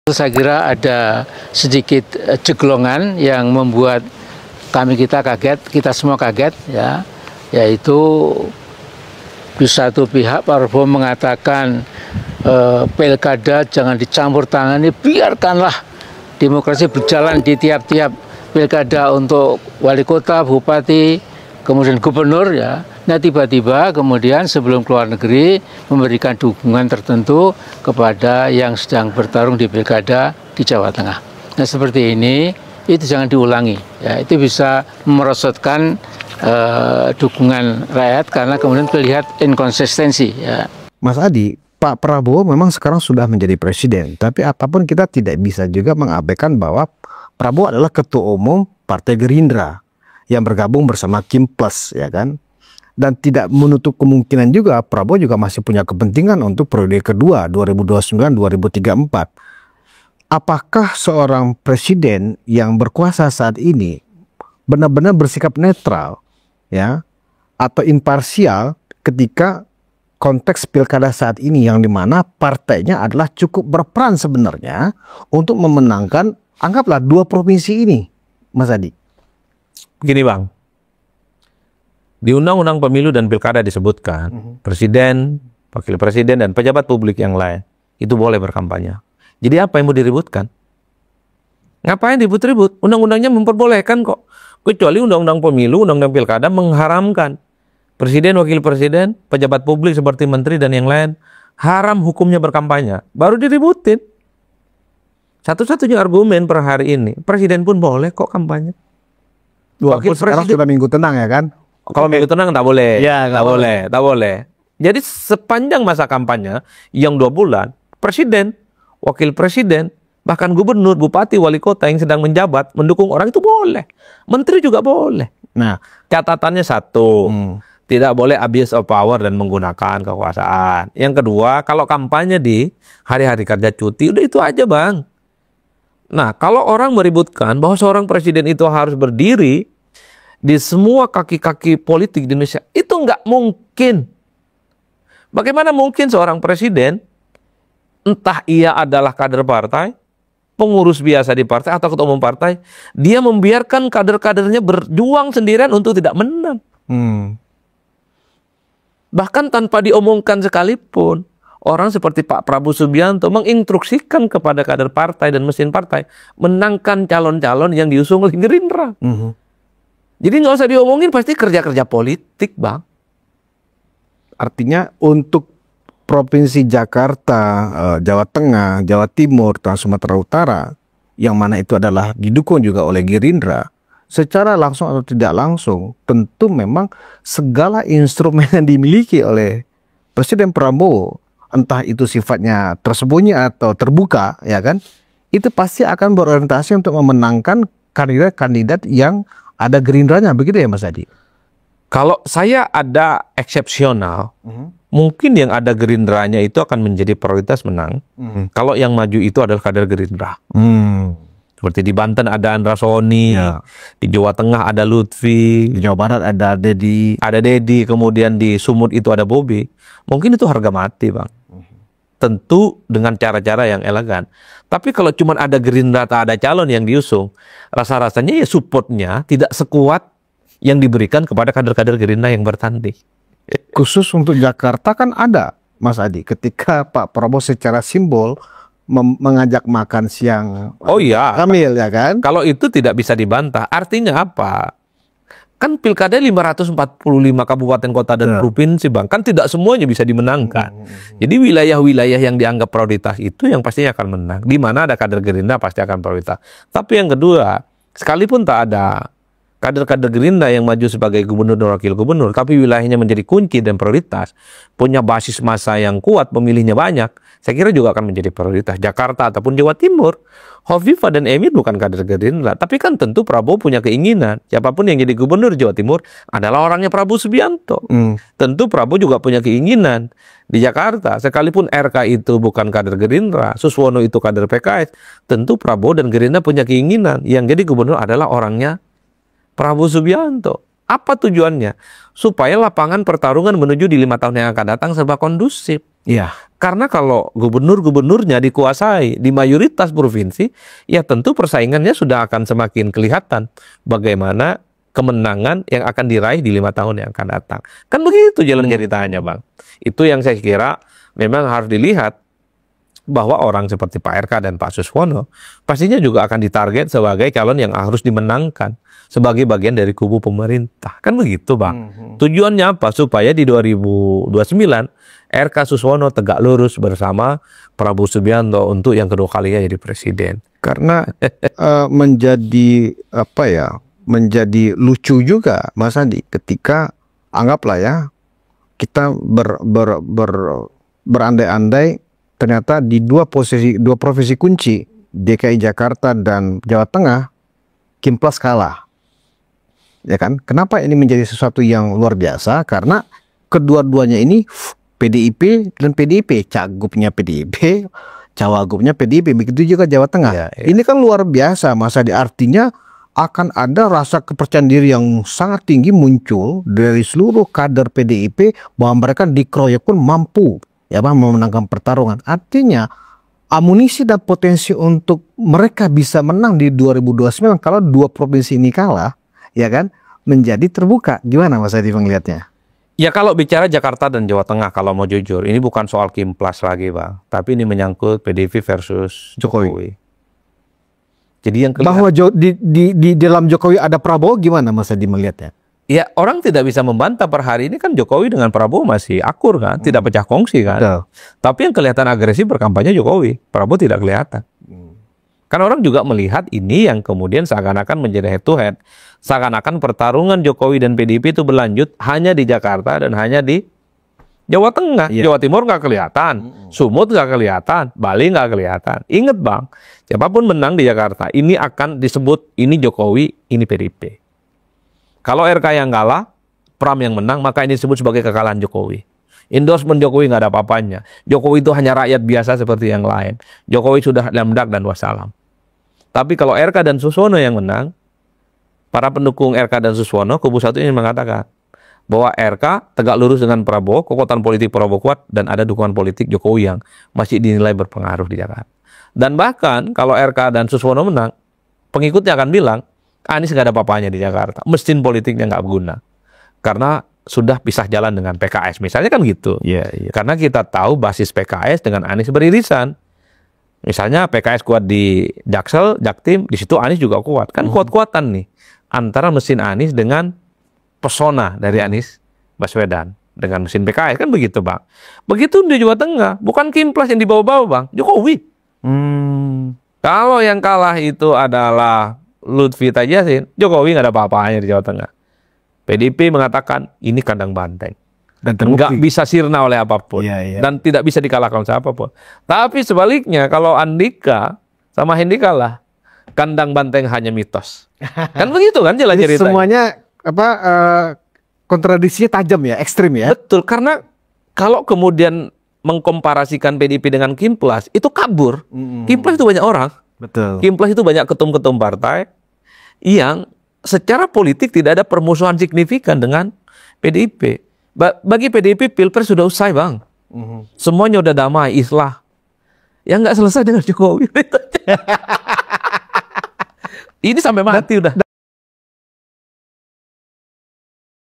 Saya kira ada sedikit ceglongan yang membuat kita kaget, kita semua kaget ya, yaitu di satu pihak Pak Prabowo mengatakan pilkada jangan dicampur tangani, biarkanlah demokrasi berjalan di tiap-tiap pilkada untuk wali kota, bupati, kemudian gubernur ya. Nah tiba-tiba kemudian sebelum keluar negeri memberikan dukungan tertentu kepada yang sedang bertarung di pilkada di Jawa Tengah. Nah seperti ini itu jangan diulangi ya, itu bisa merosotkan dukungan rakyat karena kemudian terlihat inkonsistensi ya. Mas Adi, Pak Prabowo memang sekarang sudah menjadi presiden, tapi apapun kita tidak bisa juga mengabaikan bahwa Prabowo adalah ketua umum Partai Gerindra yang bergabung bersama Kim Plus ya kan. Dan tidak menutup kemungkinan juga Prabowo juga masih punya kepentingan untuk periode kedua 2029-2034. Apakah seorang presiden yang berkuasa saat ini benar-benar bersikap netral ya atau imparsial ketika konteks pilkada saat ini yang dimana partainya adalah cukup berperan sebenarnya untuk memenangkan anggaplah 2 provinsi ini, Mas Adi? Begini Bang, di Undang-Undang Pemilu dan Pilkada disebutkan presiden, wakil presiden, dan pejabat publik yang lain itu boleh berkampanye. Jadi apa yang mau diributkan? Ngapain ribut-ribut? Undang-undangnya memperbolehkan kok. Kecuali Undang-Undang Pemilu, Undang-Undang Pilkada mengharamkan presiden, wakil presiden, pejabat publik seperti menteri dan yang lain haram hukumnya berkampanye. Baru diributin. Satu-satunya argumen per hari ini, presiden pun boleh kok kampanye. Wakil sekarang sudah minggu tenang ya kan? Kalau minggu tenang tak boleh, ya, tak boleh. Jadi sepanjang masa kampanye yang 2 bulan, presiden, wakil presiden, bahkan gubernur, bupati, wali kota yang sedang menjabat mendukung orang itu boleh, menteri juga boleh. Nah, catatannya satu, tidak boleh abuse of power dan menggunakan kekuasaan. Yang kedua, kalau kampanye di hari-hari kerja cuti, udah itu aja Bang. Nah, kalau orang meributkan bahwa seorang presiden itu harus berdiri di semua kaki-kaki politik di Indonesia, itu nggak mungkin. Bagaimana mungkin seorang presiden, entah ia adalah kader partai, pengurus biasa di partai, atau ketua umum partai, dia membiarkan kader-kadernya berjuang sendirian untuk tidak menang. Bahkan tanpa diomongkan sekalipun, orang seperti Pak Prabowo Subianto menginstruksikan kepada kader partai dan mesin partai menangkan calon-calon yang diusung oleh Gerindra. Jadi nggak usah diomongin, pasti kerja-kerja politik Bang. Artinya untuk Provinsi Jakarta, Jawa Tengah, Jawa Timur, dan Sumatera Utara, yang mana itu adalah didukung juga oleh Gerindra, secara langsung atau tidak langsung, tentu memang segala instrumen yang dimiliki oleh Presiden Prabowo, entah itu sifatnya tersembunyi atau terbuka, ya kan, itu pasti akan berorientasi untuk memenangkan kandidat-kandidat yang ada Gerindranya, begitu ya Mas Adi? Kalau saya ada eksepsional, mungkin yang ada Gerindranya itu akan menjadi prioritas menang. Kalau yang maju itu adalah kader Gerindra. Seperti di Banten ada Andra Soni, di Jawa Tengah ada Lutfi, di Jawa Barat ada Dedi, kemudian di Sumut itu ada Bobi. Mungkin itu harga mati Bang. Tentu dengan cara-cara yang elegan. Tapi kalau cuma ada Gerindra, tak ada calon yang diusung, rasa-rasanya ya supportnya tidak sekuat yang diberikan kepada kader-kader Gerindra yang bertanding. Khusus untuk Jakarta kan ada, Mas Adi, ketika Pak Prabowo secara simbol mengajak makan siang. Oh iya, Kamil ya kan? Kalau itu tidak bisa dibantah. Artinya apa? Kan pilkada 545 kabupaten kota dan provinsi Bang, kan tidak semuanya bisa dimenangkan. Jadi wilayah-wilayah yang dianggap prioritas itu yang pastinya akan menang. Di mana ada kader Gerindra pasti akan prioritas. Tapi yang kedua, sekalipun tak ada kader-kader Gerindra yang maju sebagai gubernur dan wakil gubernur, tapi wilayahnya menjadi kunci dan prioritas, punya basis massa yang kuat, pemilihnya banyak, saya kira juga akan menjadi prioritas. Jakarta ataupun Jawa Timur, Hovifah dan Emil bukan kader Gerindra, tapi kan tentu Prabowo punya keinginan, siapapun yang jadi gubernur Jawa Timur adalah orangnya Prabowo Subianto. Tentu Prabowo juga punya keinginan di Jakarta, sekalipun RK itu bukan kader Gerindra, Suswono itu kader PKS, tentu Prabowo dan Gerindra punya keinginan yang jadi gubernur adalah orangnya Prabowo Subianto. Apa tujuannya? Supaya lapangan pertarungan menuju di 5 tahun yang akan datang serba kondusif. Iya. Karena kalau gubernur-gubernurnya dikuasai di mayoritas provinsi, ya tentu persaingannya sudah akan semakin kelihatan bagaimana kemenangan yang akan diraih di 5 tahun yang akan datang. Kan begitu jalan ceritanya, Bang. Itu yang saya kira memang harus dilihat, bahwa orang seperti Pak RK dan Pak Suswono pastinya juga akan ditarget sebagai calon yang harus dimenangkan sebagai bagian dari kubu pemerintah. Kan begitu, Bang. Tujuannya apa? Supaya di 2029 RK Suswono tegak lurus bersama Prabowo Subianto untuk yang kedua kalinya jadi presiden. Karena menjadi apa ya? Menjadi lucu juga, Mas Andi, ketika anggaplah ya kita berandai-andai ternyata di dua provinsi kunci, DKI Jakarta dan Jawa Tengah, Kimplas kalah. Ya kan? Kenapa ini menjadi sesuatu yang luar biasa? Karena kedua-duanya ini PDIP dan PDIP, cagupnya PDIP, cawagupnya PDIP, begitu juga Jawa Tengah. Ya, ya. Ini kan luar biasa, Mas Adi. Artinya akan ada rasa kepercayaan diri yang sangat tinggi muncul dari seluruh kader PDIP bahwa mereka dikeroyok pun mampu ya Bang memenangkan pertarungan. Artinya amunisi dan potensi untuk mereka bisa menang di 2029 kalau dua provinsi ini kalah, ya kan, menjadi terbuka. Gimana Mas Adi melihatnya? Ya kalau bicara Jakarta dan Jawa Tengah, kalau mau jujur, ini bukan soal Kimplas lagi, Bang. Tapi ini menyangkut PDIP versus Jokowi. Jadi yang bahwa di dalam Jokowi ada Prabowo, gimana Mas Adi melihatnya? Ya orang tidak bisa membantah per hari ini kan Jokowi dengan Prabowo masih akur kan, tidak pecah kongsi kan. Betul. Tapi yang kelihatan agresif berkampanye Jokowi, Prabowo tidak kelihatan. Kan orang juga melihat ini yang kemudian seakan-akan menjadi head to head. Seakan-akan pertarungan Jokowi dan PDIP itu berlanjut hanya di Jakarta dan hanya di Jawa Tengah. Jawa Timur nggak kelihatan, Sumut nggak kelihatan, Bali nggak kelihatan. Ingat Bang, siapapun menang di Jakarta, ini akan disebut ini Jokowi, ini PDIP. Kalau RK yang kalah, Pram yang menang, maka ini disebut sebagai kekalahan Jokowi. Endorsement Jokowi nggak ada apa-apanya. Jokowi itu hanya rakyat biasa seperti yang lain. Jokowi sudah lamdak dan wassalam. Tapi kalau RK dan Suswono yang menang, para pendukung RK dan Suswono, kubu satu ini mengatakan bahwa RK tegak lurus dengan Prabowo, kekuatan politik Prabowo kuat, dan ada dukungan politik Jokowi yang masih dinilai berpengaruh di Jakarta. Dan bahkan kalau RK dan Suswono menang, pengikutnya akan bilang, Anies nggak ada apa-apanya di Jakarta, mesin politiknya nggak berguna. Karena sudah pisah jalan dengan PKS, misalnya kan gitu. Karena kita tahu basis PKS dengan Anies beririsan. Misalnya PKS kuat di Jaksel, Jaktim, di situ Anies juga kuat. Kan kuat-kuatan nih antara mesin Anies dengan pesona dari Anies Baswedan dengan mesin PKS, kan begitu Bang. Begitu di Jawa Tengah, bukan Kimplas yang dibawa-bawa Bang, Jokowi. Kalau yang kalah itu adalah Lutfi Tajasin, Jokowi nggak ada apa-apanya di Jawa Tengah. PDIP mengatakan ini kandang banteng dan nggak bisa sirna oleh apapun dan tidak bisa dikalahkan oleh siapapun. Tapi sebaliknya kalau Andika sama Hendi kalah, kandang banteng hanya mitos. Kan begitu kan jalan ceritanya. Semuanya kontradisinya tajam ya, ekstrim ya. Betul, karena kalau kemudian mengkomparasikan PDIP dengan Kimplas itu kabur. Kimplas itu banyak orang. Betul. Kimplas itu banyak ketum-ketum partai yang secara politik tidak ada permusuhan signifikan dengan PDIP. Bagi PDIP Pilpres sudah usai Bang. Semuanya udah damai, islah. Yang nggak selesai dengan Jokowi. Ini sampai mati udah.